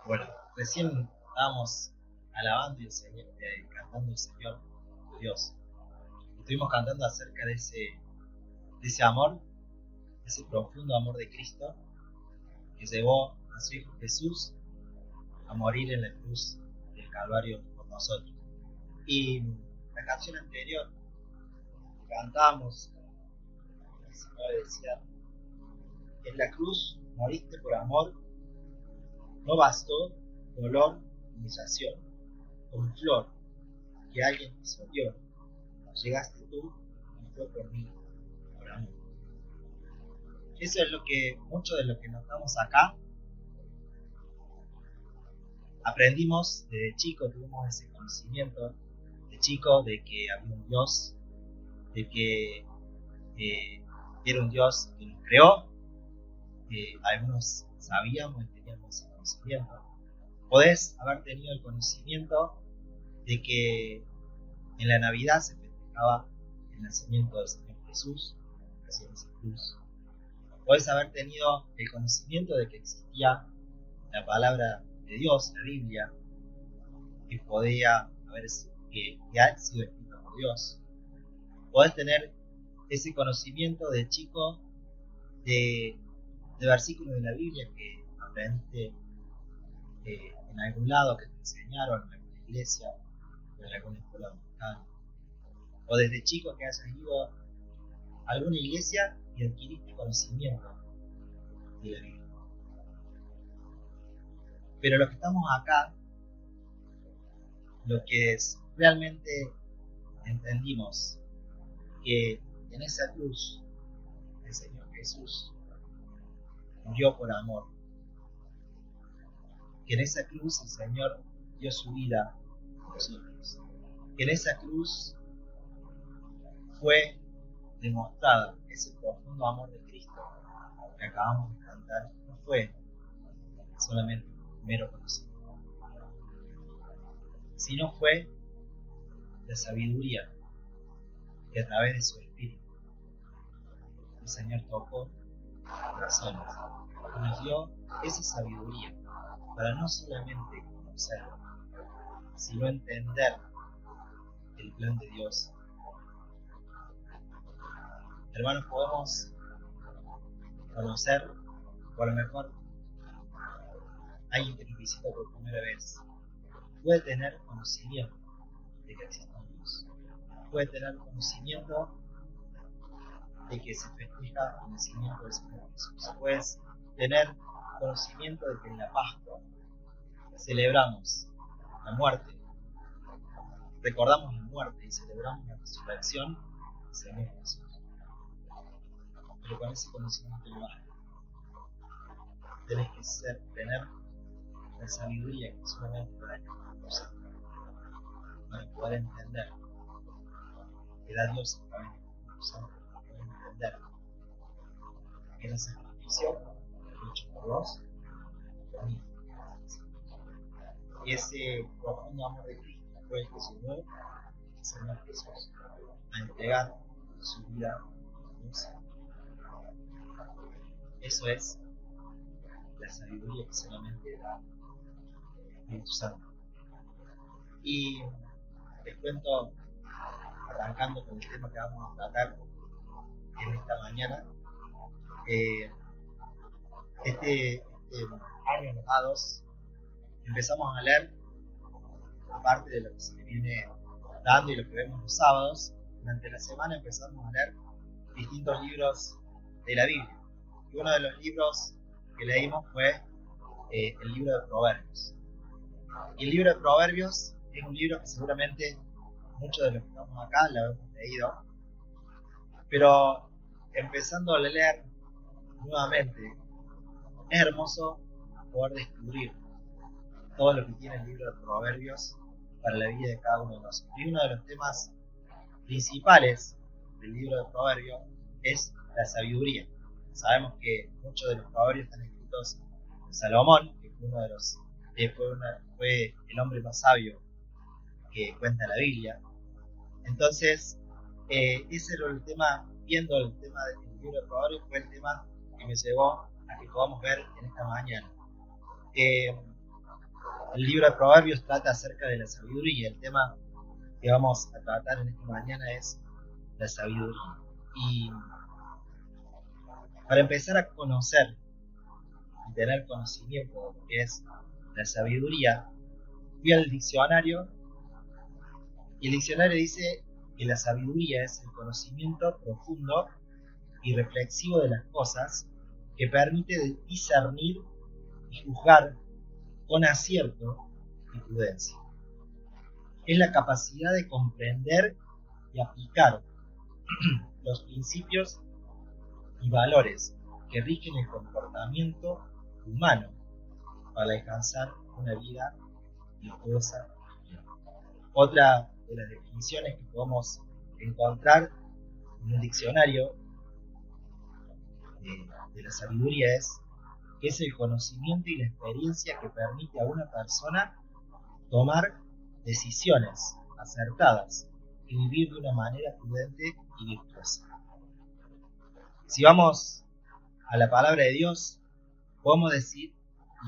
Bueno, recién estábamos alabando y cantando el Señor Dios. Estuvimos cantando acerca de ese amor, ese profundo amor de Cristo que llevó a su Hijo Jesús a morir en la cruz del Calvario por nosotros. Y la canción anterior que cantamos, el Señor decía, en la cruz moriste por amor, no bastó dolor, humillación, con flor que alguien pisoteó, llegaste tú y fue por mí, por amor. Eso es mucho de lo que notamos acá. Aprendimos desde chico, tuvimos ese conocimiento de chico de que había un Dios, de que era un Dios que nos creó. Algunos sabíamos y teníamos ese conocimiento. Podés haber tenido el conocimiento de que en la Navidad se festejaba el nacimiento del Señor Jesús, hacia esa cruz. Podés haber tenido el conocimiento de que existía la palabra de Dios, la Biblia, que podía haber sido escrita por Dios. Podés tener ese conocimiento de chico de versículos de la Biblia que aprendiste en algún lado, que te enseñaron en alguna iglesia, o en alguna escuela dominical. O desde chico que hayas ido a alguna iglesia y adquiriste conocimiento de la Biblia. Pero los que estamos acá, lo que realmente entendimos, que en esa cruz el Señor Jesús murió por amor, que en esa cruz el Señor dio su vida por nosotros, que en esa cruz fue demostrada ese profundo amor de Cristo que acabamos de cantar. No fue solamente un mero conocimiento, sino fue la sabiduría que a través de su Espíritu el Señor tocó corazones y nos dio esa sabiduría para no solamente conocerlo, sino entender el plan de Dios. Hermanos, podemos conocer, o a lo mejor alguien que nos visita por primera vez puede tener conocimiento de que existe un Dios, puede tener conocimiento de que se festeja el nacimiento del Señor Jesús, puedes tener conocimiento de que en la Pascua celebramos la muerte, recordamos la muerte y celebramos la resurrección del Señor Jesús. Pero con ese conocimiento no basta. Tenés que tener la sabiduría que solamente da Dios para poder entender que da Dios a través de Dios, para poder entender que la sacrificio hecho por vos, por mí. Y ese profundo amor de Cristo fue el que llevó al Señor Jesús a entregar su vida a Dios. Eso es la sabiduría que solamente da el Espíritu Santo. Y les cuento, arrancando con el tema que vamos a tratar en esta mañana, este año enojados empezamos a leer, aparte de lo que se viene dando y lo que vemos los sábados, durante la semana empezamos a leer distintos libros de la Biblia. Y uno de los libros que leímos fue el libro de Proverbios. Y el libro de Proverbios es un libro que seguramente muchos de los que estamos acá lo hemos leído, pero empezando a leer nuevamente, es hermoso poder descubrir todo lo que tiene el libro de Proverbios para la vida de cada uno de nosotros. Y uno de los temas principales del libro de Proverbios es la sabiduría. Sabemos que muchos de los proverbios están escritos por Salomón, que fue el hombre más sabio que cuenta la Biblia. Entonces, ese era el tema, viendo el tema del libro de Proverbios, fue el tema que me llevó a que podamos ver en esta mañana. El libro de Proverbios trata acerca de la sabiduría y el tema que vamos a tratar en esta mañana es la sabiduría. Y para empezar a conocer y tener conocimiento de lo que es la sabiduría, fui al diccionario y el diccionario dice que la sabiduría es el conocimiento profundo y reflexivo de las cosas que permite discernir y juzgar con acierto y prudencia. Es la capacidad de comprender y aplicar los principios y valores que rigen el comportamiento humano para alcanzar una vida virtuosa. Otra de las definiciones que podemos encontrar en el diccionario de la sabiduría es que es el conocimiento y la experiencia que permite a una persona tomar decisiones acertadas y vivir de una manera prudente y virtuosa. Si vamos a la palabra de Dios, podemos decir,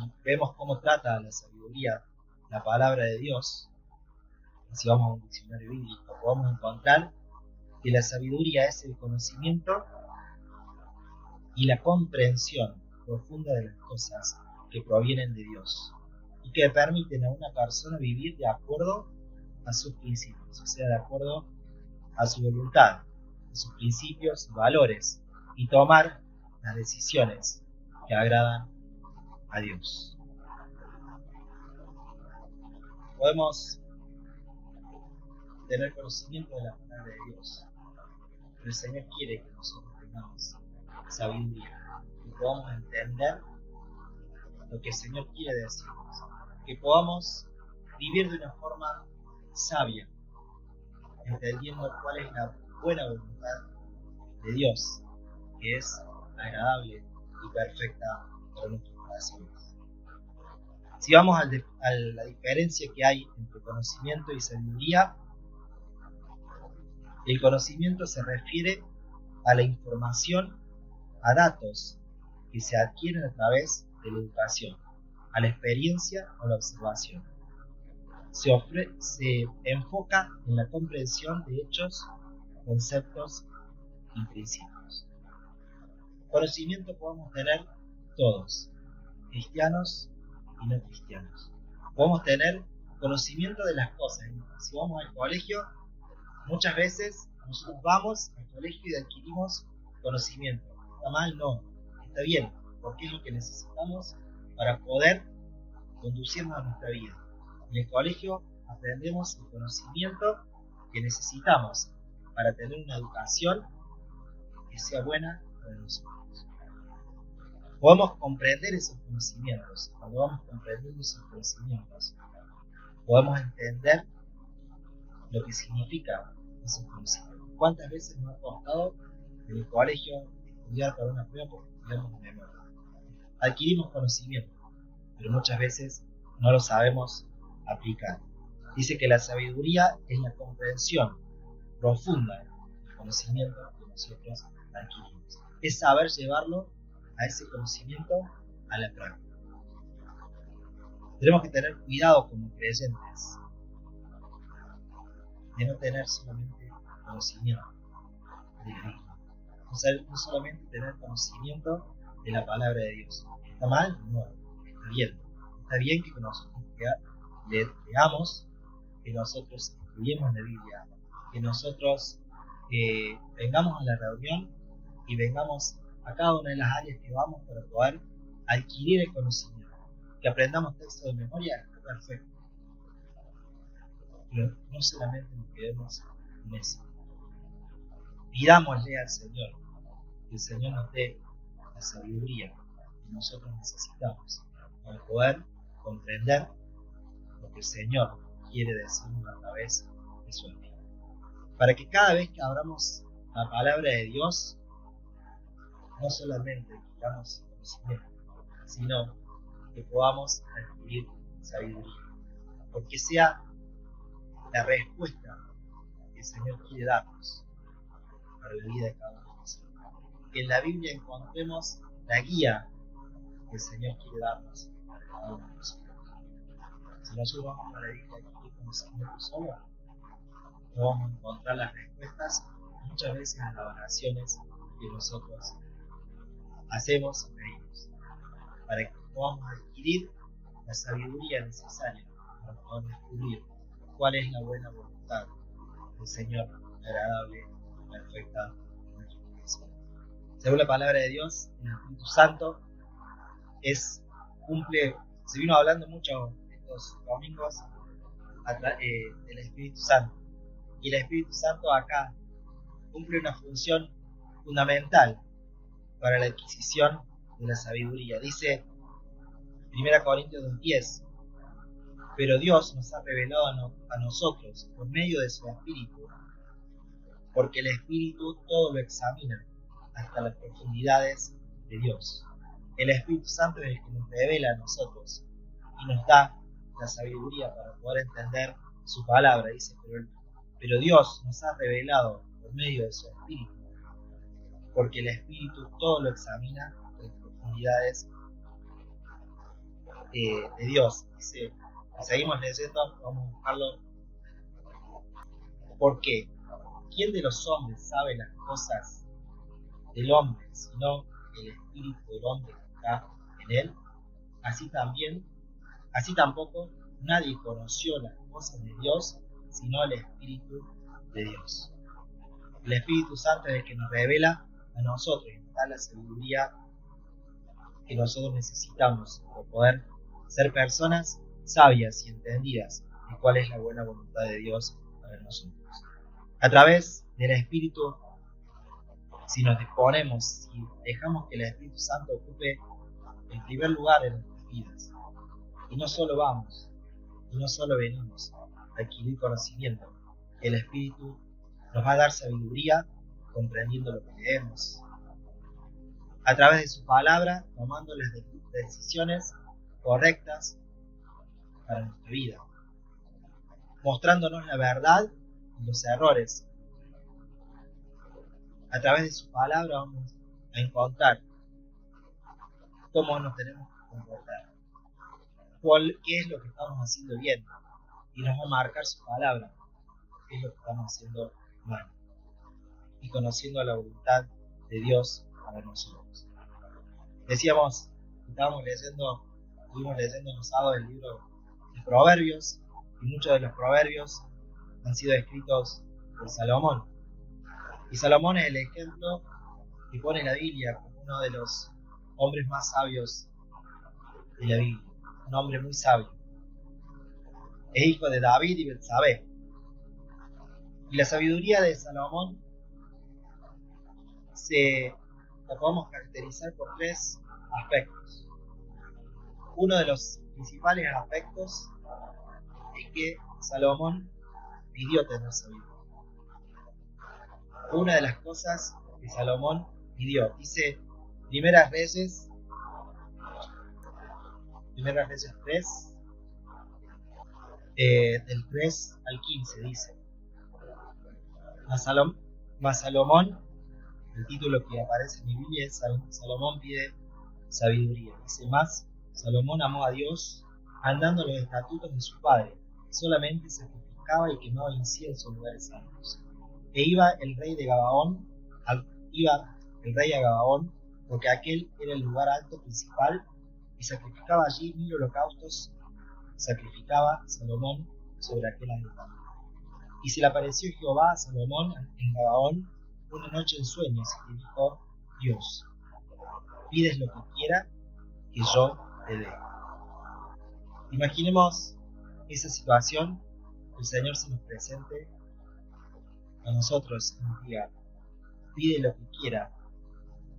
y vemos cómo trata la sabiduría la palabra de Dios. Si vamos a un diccionario bíblico, podemos encontrar que la sabiduría es el conocimiento y la comprensión profunda de las cosas que provienen de Dios y que permiten a una persona vivir de acuerdo a sus principios, o sea, de acuerdo a su voluntad, a sus principios y valores, y tomar las decisiones que agradan a Dios. Podemos tener conocimiento de la palabra de Dios, pero el Señor quiere que nosotros tengamos sabiduría, que podamos entender lo que el Señor quiere decirnos, que podamos vivir de una forma sabia, entendiendo cuál es la buena voluntad de Dios, que es agradable y perfecta para nuestros corazones. Si vamos a la diferencia que hay entre conocimiento y sabiduría, el conocimiento se refiere a la información, a datos que se adquieren a través de la educación, a la experiencia o la observación. Se enfoca en la comprensión de hechos, conceptos y principios. Conocimiento podemos tener todos, cristianos y no cristianos. Podemos tener conocimiento de las cosas. Si vamos al colegio, muchas veces nosotros vamos al colegio y adquirimos conocimiento. ¿Está mal? No. Está bien, porque es lo que necesitamos para poder conducirnos a nuestra vida. En el colegio aprendemos el conocimiento que necesitamos para tener una educación que sea buena para nosotros. Podemos comprender esos conocimientos. Cuando vamos comprendiendo esos conocimientos, podemos entender lo que significa esos conocimientos. ¿Cuántas veces nos ha costado en el colegio estudiar para una prueba porque estudiamos de memoria? Adquirimos conocimiento, pero muchas veces no lo sabemos aplicar. Dice que la sabiduría es la comprensión profunda del conocimiento que nosotros adquirimos. Es saber llevarlo a ese conocimiento a la práctica. Tenemos que tener cuidado como creyentes de no tener solamente conocimiento de la Biblia, no solamente tener conocimiento de la palabra de Dios. ¿Está mal? No, está bien. Está bien que nosotros leamos, que nosotros estudiemos la Biblia, que nosotros vengamos a la reunión y vengamos a cada una de las áreas que vamos para poder adquirir el conocimiento. Que aprendamos texto de memoria, está perfecto. Pero no solamente nos quedemos en eso. Pidámosle al Señor que el Señor nos dé la sabiduría que nosotros necesitamos para poder comprender lo que el Señor quiere decirnos a través de su Espíritu. Para que cada vez que abramos la palabra de Dios, no solamente adquiramos conocimiento, sino que podamos adquirir sabiduría. Porque sea la respuesta que el Señor quiere darnos para la vida de cada uno de nosotros. Que en la Biblia encontremos la guía que el Señor quiere darnos para cada uno de nosotros. Si nosotros vamos a la Biblia y conocimiento solo, no vamos a encontrar las respuestas muchas veces a las oraciones que nosotros hacemos y pedimos, para que podamos adquirir la sabiduría necesaria para poder descubrir cuál es la buena voluntad del Señor, agradable, perfecta en nuestro corazón. Según la palabra de Dios, el Espíritu Santo se vino hablando mucho estos domingos del Espíritu Santo. Y el Espíritu Santo acá cumple una función fundamental para la adquisición de la sabiduría. Dice 1 Corintios 2:10, pero Dios nos ha revelado a nosotros por medio de su Espíritu, porque el Espíritu todo lo examina hasta las profundidades de Dios. El Espíritu Santo es el que nos revela a nosotros y nos da la sabiduría para poder entender su palabra. Dice, pero Dios nos ha revelado por medio de su Espíritu, porque el Espíritu todo lo examina hasta las profundidades de Dios. Dice, seguimos leyendo, vamos a buscarlo. ¿Por qué? ¿Quién de los hombres sabe las cosas del hombre, sino el espíritu del hombre que está en él? Así tampoco nadie conoció las cosas de Dios, sino el Espíritu de Dios. El Espíritu Santo es el que nos revela a nosotros y nos da la sabiduría que nosotros necesitamos para poder ser personas sabias y entendidas de cuál es la buena voluntad de Dios para nosotros. A través del Espíritu, si nos disponemos, si dejamos que el Espíritu Santo ocupe el primer lugar en nuestras vidas, y no solo vamos, y no solo venimos a adquirir conocimiento, el Espíritu nos va a dar sabiduría comprendiendo lo que leemos, a través de su palabra, tomando las decisiones correctas para nuestra vida, mostrándonos la verdad y los errores. A través de su palabra vamos a encontrar cómo nos tenemos que comportar, qué es lo que estamos haciendo bien, y nos va a marcar su palabra, qué es lo que estamos haciendo mal, y conociendo la voluntad de Dios para nosotros. Decíamos, estuvimos leyendo los sábados el libro de Proverbios, y muchos de los proverbios han sido escritos por Salomón. Y Salomón es el ejemplo que pone la Biblia como uno de los hombres más sabios de la Biblia, un hombre muy sabio. Es hijo de David y Betsabé. Y la sabiduría de Salomón la podemos caracterizar por tres aspectos. Uno de los principales aspectos es que Salomón pidió tener sabiduría. Una de las cosas que Salomón pidió, dice Primera Reyes 3, del 3 al 15, dice: Mas Salomón, el título que aparece en mi Biblia es Salomón pide sabiduría. Dice: Mas Salomón amó a Dios andando en los estatutos de su padre, solamente sacrificaba y quemaba incienso en lugares santos. E iba el rey a Gabaón, porque aquel era el lugar alto principal, y sacrificaba allí 1000 holocaustos, sacrificaba Salomón sobre aquel altar. Y se le apareció Jehová a Salomón en Gabaón una noche en sueños, y le dijo Dios: pides lo que quiera que yo te dé. Imaginemos esa situación, el Señor se nos presente a nosotros y nos diga: pide lo que quiera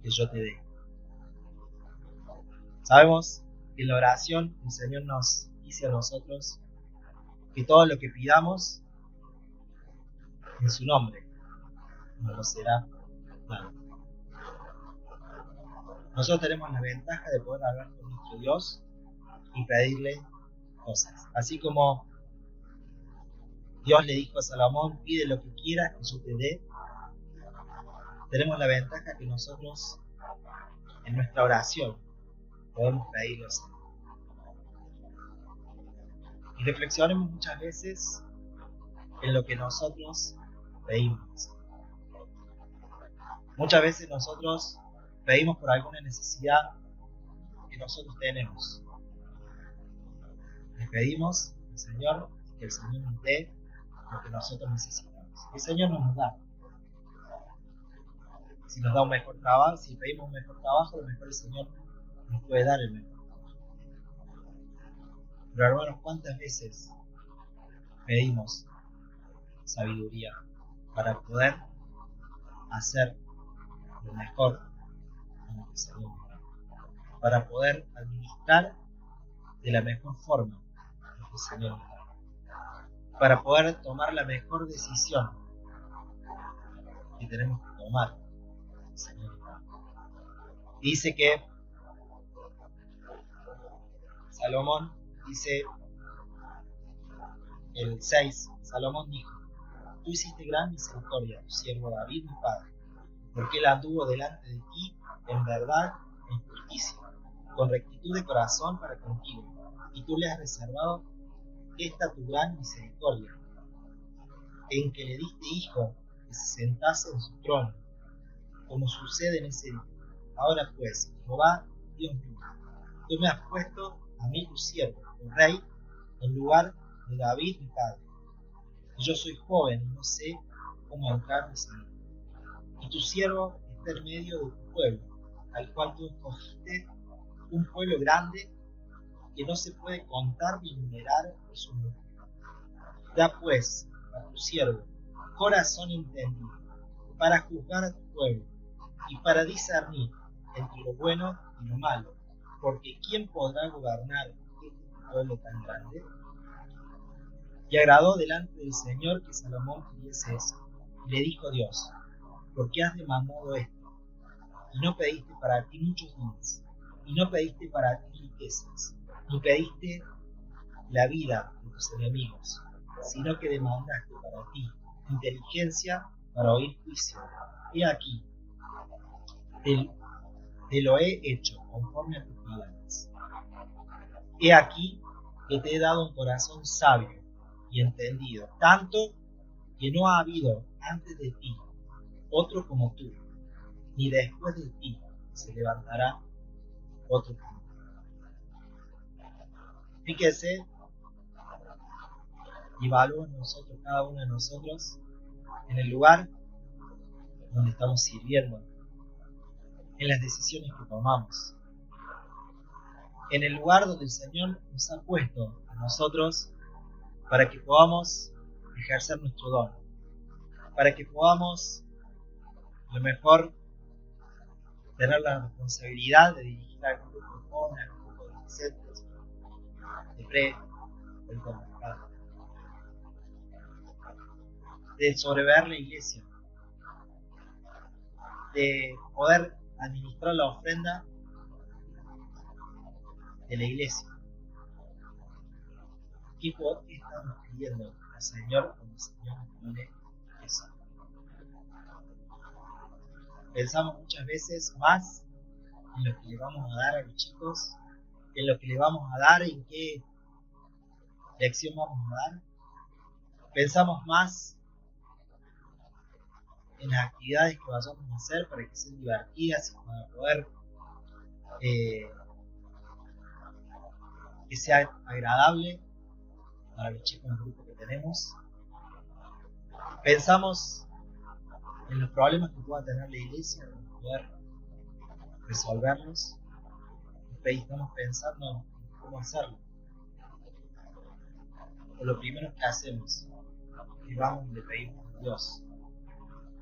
que yo te dé. Sabemos que en la oración el Señor nos dice a nosotros que todo lo que pidamos en su nombre nos lo será dado. Nosotros tenemos la ventaja de poder hablar con nuestro Dios y pedirle cosas. Así como Dios le dijo a Salomón: pide lo que quieras que yo te dé, tenemos la ventaja que nosotros en nuestra oración podemos pedirle al Señor. Y reflexionemos muchas veces en lo que nosotros pedimos. Muchas veces nosotros pedimos por alguna necesidad que nosotros tenemos. Le pedimos al Señor que el Señor nos dé lo que nosotros necesitamos. El Señor nos da. Si nos da un mejor trabajo, si pedimos un mejor trabajo, a lo mejor el Señor nos puede dar el mejor trabajo. Pero hermanos, ¿cuántas veces pedimos sabiduría para poder hacer lo mejor en lo que el Señor nos da? Para poder administrar de la mejor forma lo que el Señor nos da. Para poder tomar la mejor decisión que tenemos que tomar. El Señor nos da. Dice que Salomón, dice el 6, Salomón dijo: tú hiciste gran misericordia a tu siervo David mi padre, porque él anduvo delante de ti en verdad e en justicia, con rectitud de corazón para contigo, y tú le has reservado esta tu gran misericordia, en que le diste hijo que se sentase en su trono, como sucede en ese día. Ahora pues, Jehová, Dios mío, tú me has puesto a mí tu siervo, tu rey, en lugar de David mi padre. Y yo soy joven y no sé cómo entrar en ese día. Y tu siervo está en medio de tu pueblo, al cual tú escogiste, un pueblo grande que no se puede contar ni numerar por su número. Da pues a tu siervo corazón entendido para juzgar a tu pueblo y para discernir entre lo bueno y lo malo, porque ¿quién podrá gobernar este pueblo tan grande? Y agradó delante del Señor que Salomón pidiese eso. Y le dijo Dios: ¿por qué has demandado esto? Y no pediste para ti muchos bienes, y no pediste para ti riquezas, ni pediste la vida de tus enemigos, sino que demandaste para ti inteligencia para oír juicio. He aquí, te lo he hecho conforme a tus palabras. He aquí que te he dado un corazón sabio y entendido, tanto que no ha habido antes de ti otro como tú, ni después de ti se levantará otro como tú. Fíjese y evalúen nosotros, cada uno de nosotros, en el lugar donde estamos sirviendo, en las decisiones que tomamos, en el lugar donde el Señor nos ha puesto a nosotros para que podamos ejercer nuestro don, para que podamos, a lo mejor, tener la responsabilidad de dirigir a algún grupo de jóvenes, a algún grupo de adolescentes, de de sobrever la iglesia, de poder administrar la ofrenda de la iglesia. ¿Qué estamos pidiendo al Señor cuando el Señor nos pone eso? Pensamos muchas veces más en lo que le vamos a dar a los chicos, en lo que le vamos a dar, en qué lección vamos a dar. Pensamos más en las actividades que vayamos a hacer para que sean divertidas y para poder que sea agradable para los chicos en el grupo que tenemos. Pensamos en los problemas que pueda tener la iglesia para poder resolverlos. Estamos pensando en cómo hacerlo. O lo primero que hacemos, que vamos y le pedimos a Dios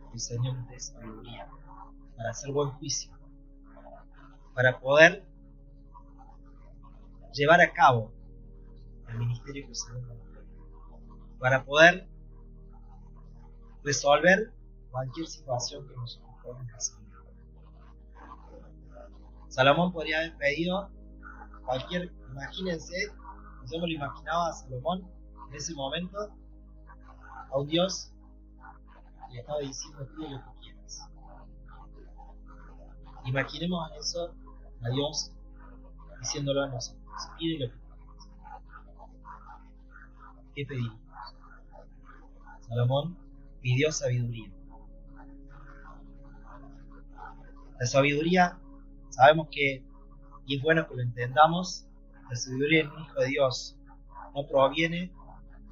que el Señor nos dé sabiduría para hacer buen juicio, para poder llevar a cabo el ministerio que el Señor nos da, para poder resolver cualquier situación que nosotros podamos resolver. Salomón podría haber pedido imagínense, yo me lo imaginaba a Salomón en ese momento, a un Dios que le estaba diciendo: pide lo que quieras. Imaginemos eso a Dios diciéndolo a nosotros: pide lo que quieras. ¿qué pediríamos? Salomón pidió sabiduría. La sabiduría, sabemos que, y es bueno que lo entendamos, la sabiduría en un hijo de Dios no proviene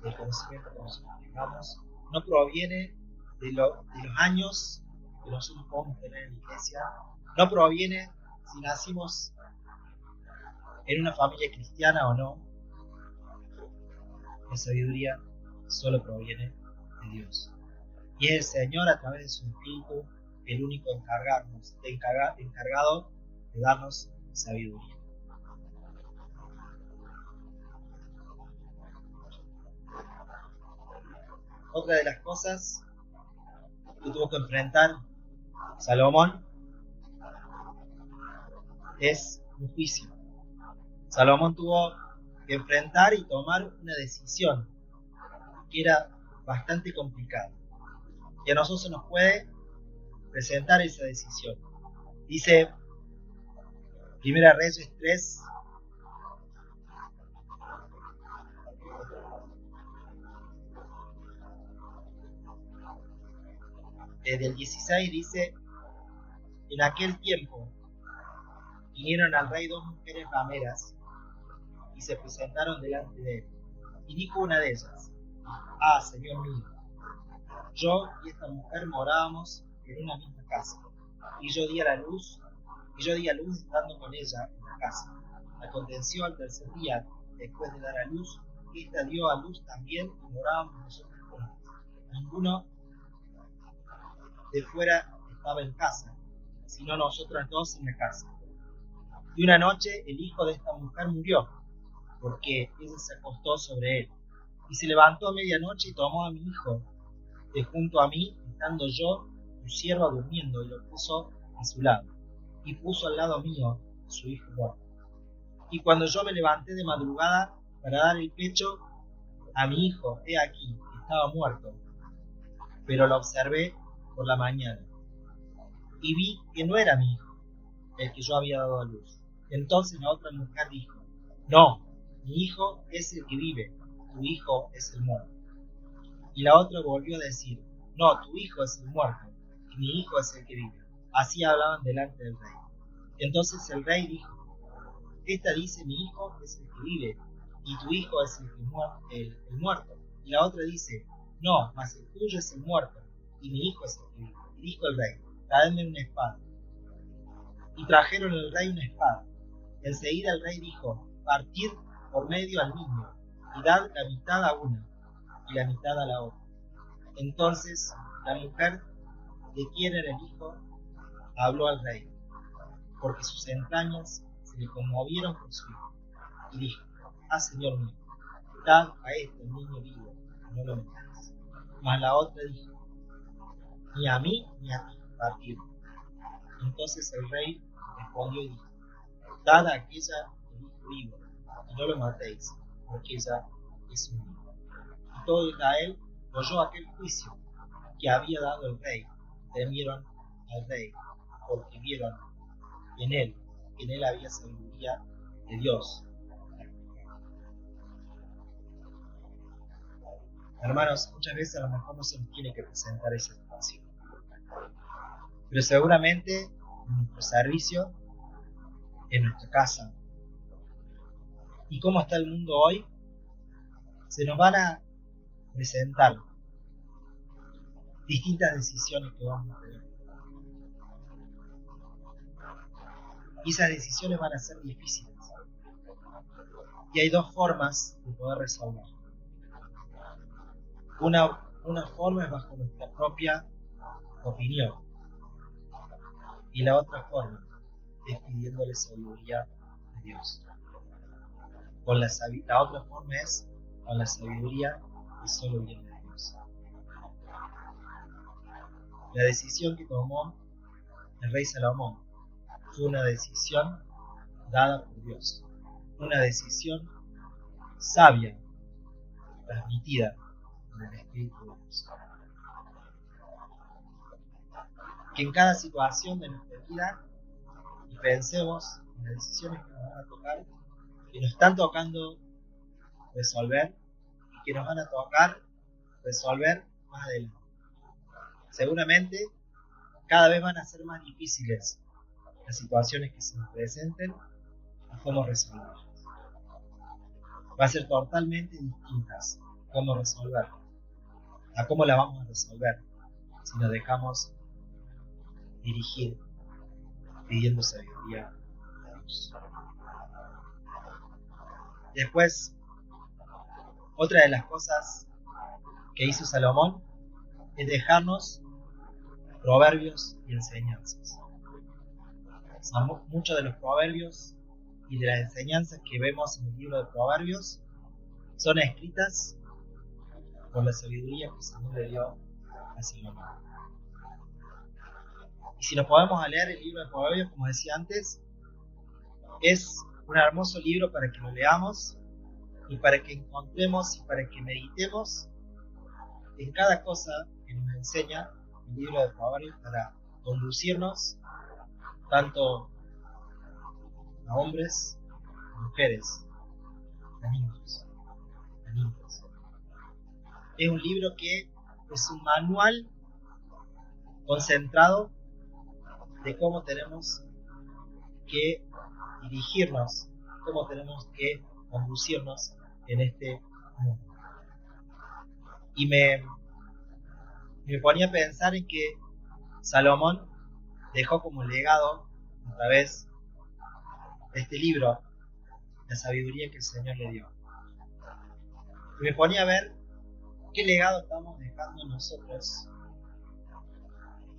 del conocimiento que nosotros tengamos, no proviene de los años que nosotros podemos tener en la iglesia, no proviene si nacimos en una familia cristiana o no. La sabiduría solo proviene de Dios. Y es el Señor, a través de su Espíritu, el único encargado de darnos sabiduría. Otra de las cosas que tuvo que enfrentar Salomón es un juicio. Salomón tuvo que enfrentar y tomar una decisión que era bastante complicada. Y a nosotros se nos puede presentar esa decisión. Dice Primera Reyes 3, del 16, dice: en aquel tiempo vinieron al rey dos mujeres rameras y se presentaron delante de él. Y dijo una de ellas: ah, señor mío, yo y esta mujer morábamos en una misma casa, y yo di a luz estando con ella en la casa. Aconteció al tercer día, después de dar a luz, que ésta dio a luz también, y morábamos nosotros juntos. Ninguno de fuera estaba en casa, sino nosotros dos en la casa. Y una noche el hijo de esta mujer murió, porque ella se acostó sobre él. Y se levantó a medianoche y tomó a mi hijo de junto a mí, estando yo, su sierva, durmiendo, y lo puso a su lado. Y puso al lado mío su hijo muerto. Y cuando yo me levanté de madrugada para dar el pecho a mi hijo, he aquí, estaba muerto. Pero lo observé por la mañana, y vi que no era mi hijo, el que yo había dado a luz. Entonces la otra mujer dijo: no, mi hijo es el que vive, tu hijo es el muerto. Y la otra volvió a decir: no, tu hijo es el muerto, y mi hijo es el que vive. Así hablaban delante del rey. Entonces el rey dijo: esta dice: mi hijo es el que vive, y tu hijo es el muerto. Y la otra dice: no, mas el tuyo es el muerto, y mi hijo es el que vive. Y dijo el rey: traedme una espada. Y trajeron al rey una espada. Enseguida el rey dijo: partid por medio al niño, y dad la mitad a una, y la mitad a la otra. Entonces la mujer, de quien era el hijo, habló al rey, porque sus entrañas se le conmovieron por su hijo, y dijo: ah, señor mío, dad a este niño vivo, no lo matéis. Mas la otra dijo: ni a mí ni a ti partir. Entonces el rey respondió y dijo: dad a aquella el hijo vivo, y no lo matéis, porque ella es un hijo. Y todo Israel oyó aquel juicio que había dado el rey, temieron al rey, porque vieron que en él había sabiduría de Dios. Hermanos, muchas veces a lo mejor no se nos tiene que presentar esa situación, pero seguramente en nuestro servicio, en nuestra casa, y cómo está el mundo hoy, se nos van a presentar distintas decisiones que vamos a tener. Y esas decisiones van a ser difíciles. Y hay dos formas de poder resolver. Una forma es bajo nuestra propia opinión. Y la otra forma es pidiéndole sabiduría a Dios. La otra forma es con la sabiduría que solo viene de Dios. La decisión que tomó el rey Salomón fue una decisión dada por Dios. Una decisión sabia, transmitida por el Espíritu de Dios. Que en cada situación de nuestra vida, y pensemos en las decisiones que nos van a tocar, que nos están tocando resolver, y que nos van a tocar resolver más adelante. Seguramente cada vez van a ser más difíciles las situaciones que se nos presenten y cómo resolverlas. Va a ser totalmente distintas cómo resolverlas, a cómo la vamos a resolver si nos dejamos dirigir pidiendo sabiduría a Dios. Después, otra de las cosas que hizo Salomón es dejarnos proverbios y enseñanzas. Muchos de los proverbios y de las enseñanzas que vemos en el libro de Proverbios son escritas por la sabiduría que el Señor le dio a Salomón. Y si nos podemos a leer el libro de Proverbios, como decía antes, es un hermoso libro para que lo leamos y para que encontremos y para que meditemos en cada cosa que nos enseña el libro de Proverbios para conducirnos tanto a hombres, a mujeres, a niños, a niñas. Es un libro que es un manual concentrado de cómo tenemos que dirigirnos, cómo tenemos que conducirnos en este mundo. Y me ponía a pensar en que Salomón dejó como legado a través de este libro la sabiduría que el Señor le dio. Y me ponía a ver qué legado estamos dejando nosotros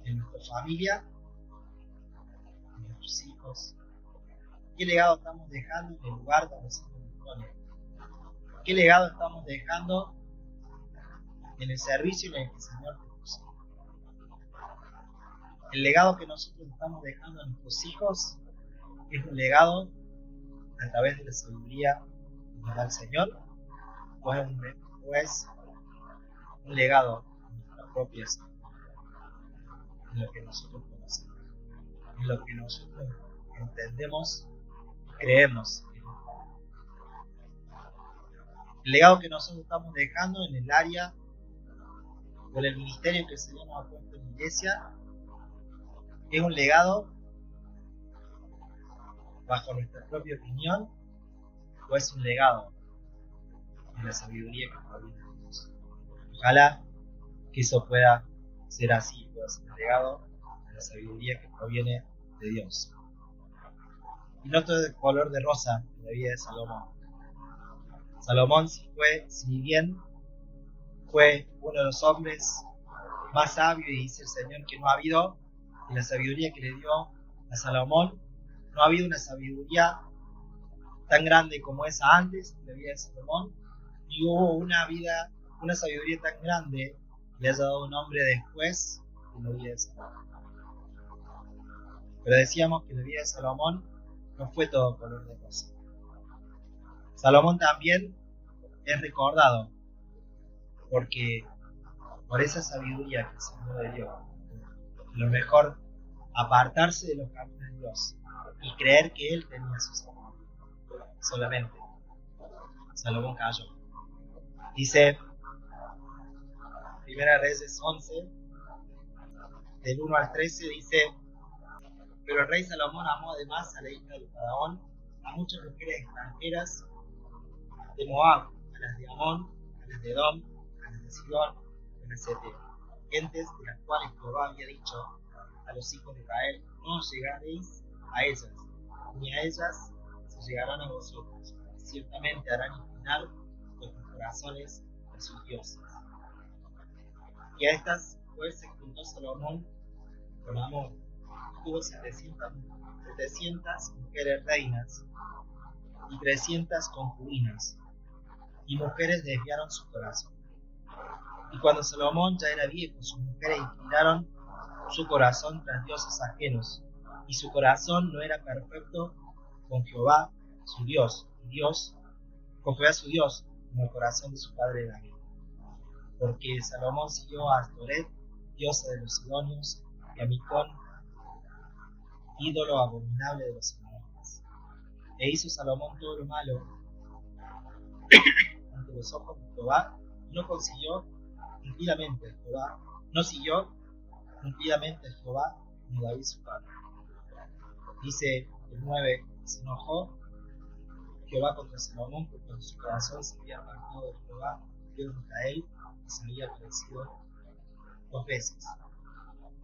en nuestra familia, en nuestros hijos. ¿Qué legado estamos dejando en el lugar donde se nos pone? ¿Qué legado estamos dejando en el servicio en el que el Señor te puso? El legado que nosotros estamos dejando a nuestros hijos es un legado a través de la sabiduría que nos da el Señor, o es un legado en nuestra propia sabiduría, en lo que nosotros conocemos, en lo que nosotros entendemos y creemos. El legado que nosotros estamos dejando en el área o en el ministerio que el Señor nos ha puesto en la iglesia es un legado bajo nuestra propia opinión, o es un legado de la sabiduría que proviene de Dios. Ojalá que eso pueda ser así, pueda ser un legado de la sabiduría que proviene de Dios. Y no todo el color de rosa en la vida de Salomón. Salomón, si bien fue uno de los hombres más sabios, y dice el Señor que no ha habido, en la sabiduría que le dio a Salomón, no ha habido una sabiduría tan grande como esa antes de la vida de Salomón, ni hubo una sabiduría tan grande que le haya dado un hombre después de la vida de Salomón. Pero decíamos que la vida de Salomón no fue todo color de rosa. Salomón también es recordado porque por esa sabiduría que el Señor le dio, lo mejor apartarse de los caminos de Dios y creer que Él tenía su sabiduría. Solamente Salomón cayó. Dice Primera Reyes 11, del 1 al 13, dice: pero el rey Salomón amó además a la hija del faraón, a muchas mujeres extranjeras de Moab, a las de Amón, a las de Edom, a las de Sidón, a las de gentes de las cuales Jehová había dicho a los hijos de Israel: no llegaréis a ellas, ni a ellas se llegarán a vosotros, ciertamente harán inclinar vuestros corazones a sus dioses. Y a estas pues se juntó Salomón con amor. Tuvo 700 mujeres reinas y 300 concubinas, y mujeres desviaron su corazón. Y cuando Salomón ya era viejo, sus mujeres inclinaron su corazón tras dioses ajenos, y su corazón no era perfecto con Jehová su Dios, con Jehová su Dios, como el corazón de su padre David. Porque Salomón siguió a Astoret, diosa de los sidonios, y a Micón, ídolo abominable de los amonitas. E hizo Salomón todo lo malo ante los ojos de Jehová, y no consiguió cumplidamente a Jehová, no siguió cumplidamente a Jehová como David su padre. Dice el 9, se enojó Jehová contra Salomón porque en su corazón se había apartado de Jehová, Dios de Israel, y se había aparecido 2 veces.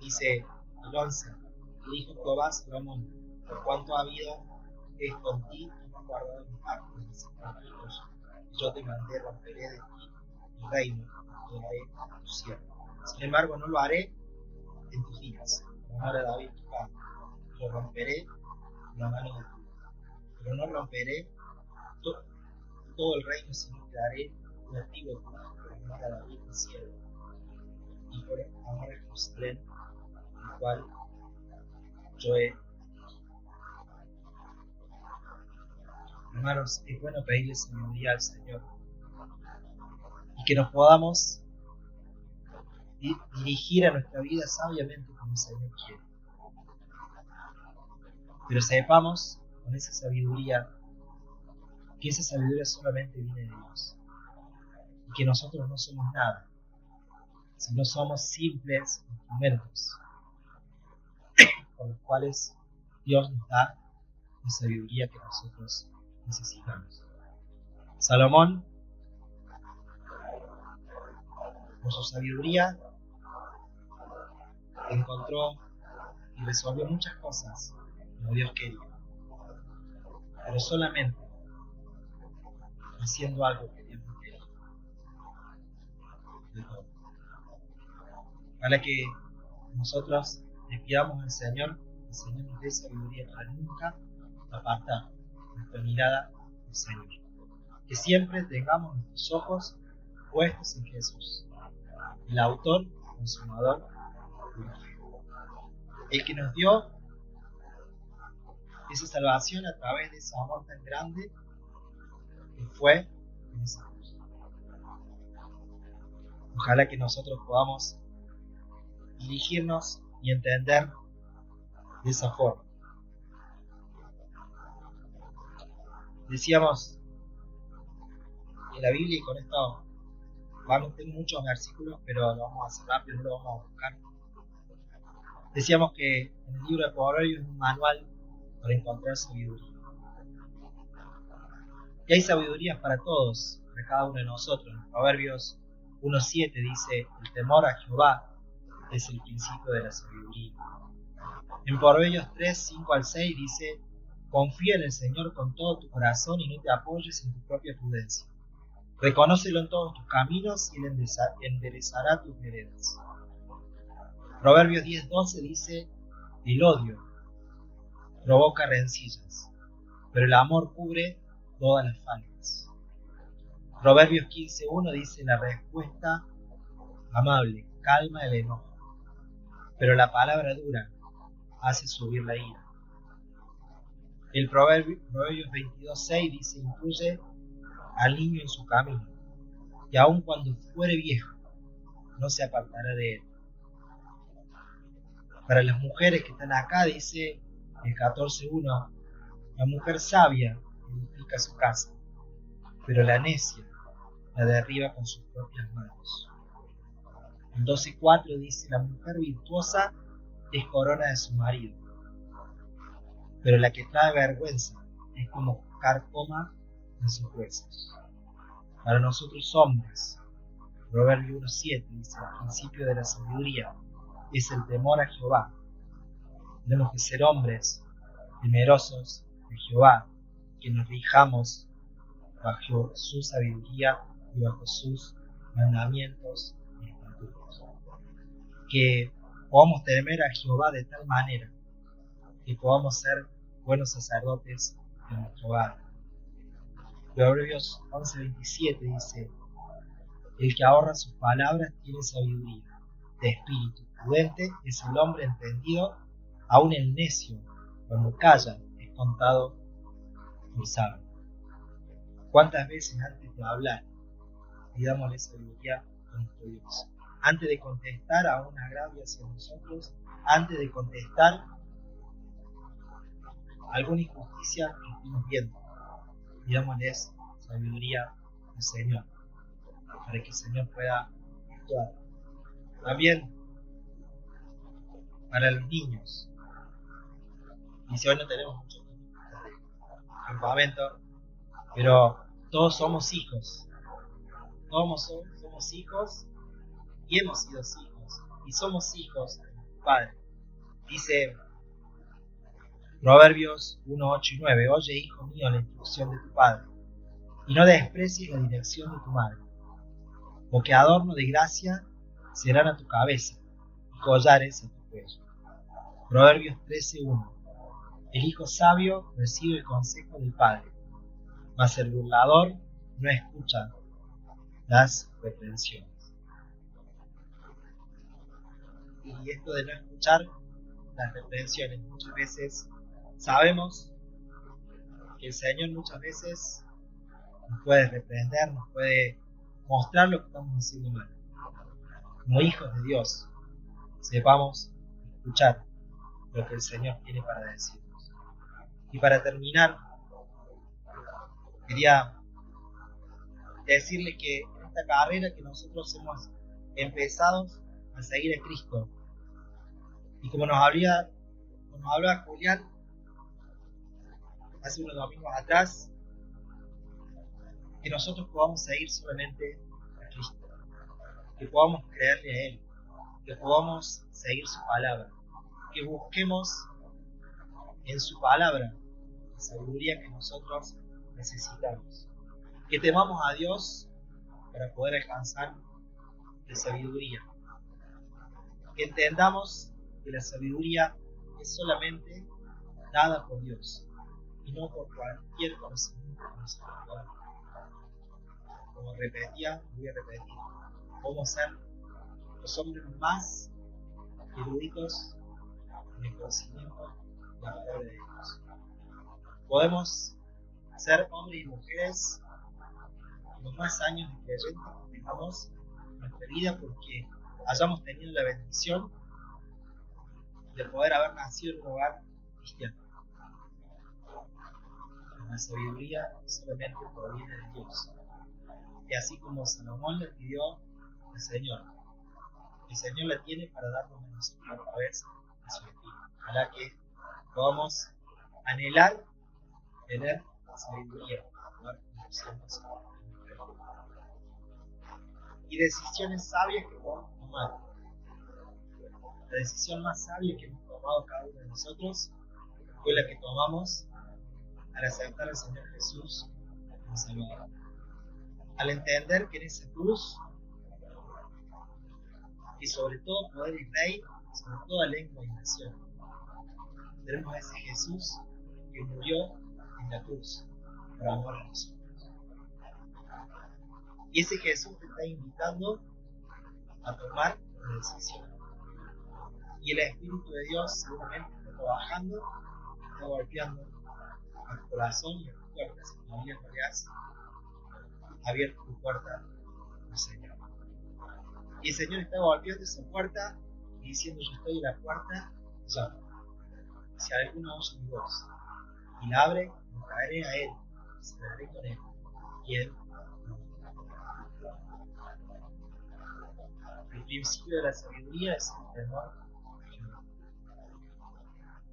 Dice el 11, y dijo Jehová a Salomón, por cuanto ha habido esto en ti, y no has guardado mis pactos y mis estatutos, y yo te mandé, romperé de ti el reino, y te daré tu siervo. Sin embargo, no lo haré en tus días, como honor a David tu padre, lo romperé con la mano de tu, pero no romperé todo el reino, sino que daré un antiguo por honor a David mi siervo, y por amor a Jerusalén, el cual yo he. Hermanos, es bueno pedirle sabiduría al Señor y que nos podamos dirigir a nuestra vida sabiamente como el Señor quiere. Pero sepamos con esa sabiduría que esa sabiduría solamente viene de Dios y que nosotros no somos nada, sino somos simples instrumentos con los cuales Dios nos da la sabiduría que nosotros necesitamos. Salomón, con su sabiduría, encontró y resolvió muchas cosas como Dios quería, pero solamente haciendo algo que Dios no quería. De todo. Para que nosotros le pidamos al Señor, el Señor nos dé sabiduría para nunca apartar nuestra mirada del Señor. Que siempre tengamos nuestros ojos puestos en Jesús, el autor, consumador de la fe, el que nos dio esa salvación a través de ese amor tan grande que fue en esa cruz. Ojalá que nosotros podamos dirigirnos y entender de esa forma. Decíamos en la Biblia, y con esto vamos a tener muchos versículos, pero lo vamos a hacer rápido, no lo vamos a buscar. Decíamos que en el libro de Proverbios es un manual para encontrar sabiduría. Y hay sabiduría para todos, para cada uno de nosotros. En Proverbios 1:7 dice, el temor a Jehová es el principio de la sabiduría. En Proverbios 3:5-6 dice, confía en el Señor con todo tu corazón y no te apoyes en tu propia prudencia. Reconócelo en todos tus caminos y Él enderezará tus veredas. Proverbios 10:12 dice, el odio provoca rencillas, pero el amor cubre todas las faltas. Proverbios 15:1 dice, la respuesta amable calma el enojo, pero la palabra dura hace subir la ira. El Proverbios 22:6 dice, instruye al niño en su camino, y aun cuando fuere viejo, no se apartará de él. Para las mujeres que están acá, dice el 14:1, la mujer sabia edifica su casa, pero la necia la derriba con sus propias manos. El 12:4 dice, la mujer virtuosa es corona de su marido, pero la que trae vergüenza es como carcoma en sus huesos. Para nosotros hombres, Proverbio 1:7 dice, el principio de la sabiduría es el temor a Jehová. Tenemos que ser hombres temerosos de Jehová, que nos rijamos bajo su sabiduría y bajo sus mandamientos y estatutos. Que podamos temer a Jehová de tal manera que podamos ser buenos sacerdotes de nuestro hogar. Proverbios 11:27 dice, el que ahorra sus palabras tiene sabiduría, de espíritu prudente es el hombre entendido, aun el necio, cuando calla, es contado por sabio. ¿Cuántas veces antes de hablar pidámosle sabiduría a nuestro Dios? Antes de contestar a un agravio hacia nosotros, antes de contestar alguna injusticia que estemos viendo, pidámosles sabiduría al Señor. para que el Señor pueda actuar. También para los niños. Y si hoy no tenemos muchos niños de campamento, pero todos somos hijos. Todos somos hijos y hemos sido hijos. Y somos hijos de nuestro Padre. Dice Proverbios 1, 8 y 9: Oye, hijo mío, la instrucción de tu padre, y no desprecies la dirección de tu madre, porque adorno de gracia serán a tu cabeza, y collares a tu cuello. Proverbios 13, 1: El hijo sabio recibe el consejo del padre, mas el burlador no escucha las reprensiones. Y esto de no escuchar las reprensiones, muchas veces sabemos que el Señor muchas veces nos puede reprender, nos puede mostrar lo que estamos haciendo mal. Como hijos de Dios, sepamos escuchar lo que el Señor tiene para decirnos. Y para terminar, quería decirle que en esta carrera que nosotros hemos empezado a seguir a Cristo, y como nos hablaba Julián hace unos domingos atrás, que nosotros podamos seguir solamente a Cristo, que podamos creerle a Él, que podamos seguir su palabra, que busquemos en su palabra la sabiduría que nosotros necesitamos, que temamos a Dios para poder alcanzar la sabiduría, que entendamos que la sabiduría es solamente dada por Dios y no por cualquier conocimiento que nosotros podamos. Como repetía, voy a repetir, podemos ser los hombres más eruditos en el conocimiento de la palabra de Dios. Podemos ser hombres y mujeres los más años de creyentes que tengamos en nuestra vida, porque hayamos tenido la bendición de poder haber nacido en un hogar cristiano. La sabiduría solamente proviene de Dios. Y así como Salomón le pidió al Señor, el Señor la tiene para darnos a nosotros a través de su Espíritu. Ojalá que podamos anhelar tener sabiduría, y decisiones sabias que podamos tomar. La decisión más sabia que hemos tomado cada uno de nosotros fue la que tomamos al aceptar al Señor Jesús como Salvador. Al entender que en esa cruz, y sobre todo poder y rey, sobre toda lengua y nación, tenemos a ese Jesús que murió en la cruz por amor a nosotros. Y ese Jesús te está invitando a tomar una decisión. Y el Espíritu de Dios seguramente está trabajando, está golpeando a tu corazón y a tu puerta. Si todavía no le has abierto tu puerta al Señor. Y el Señor está golpeando esa puerta y diciendo: yo estoy en la puerta, llamo. Si alguno oye mi voz y la abre, me caeré a Él, cenaré con Él y Él no. El principio de la sabiduría es el temor.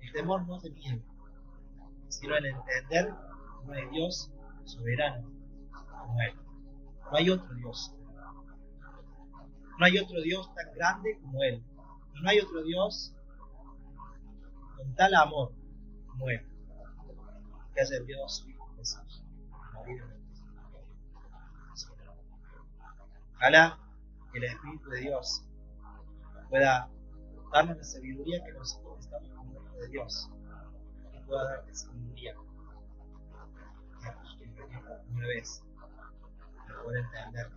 El temor no es de miedo, sino el entender que no hay Dios soberano como Él. No hay otro Dios. No hay otro Dios tan grande como Él. Y no hay otro Dios con tal amor como Él, que haya enviado a su Hijo Jesús a morir en la cruz. Ojalá que el Espíritu de Dios pueda darnos la sabiduría que nosotros necesitamos como Hijo de Dios, y pueda darte sabiduría a ti que me una vez para poder entender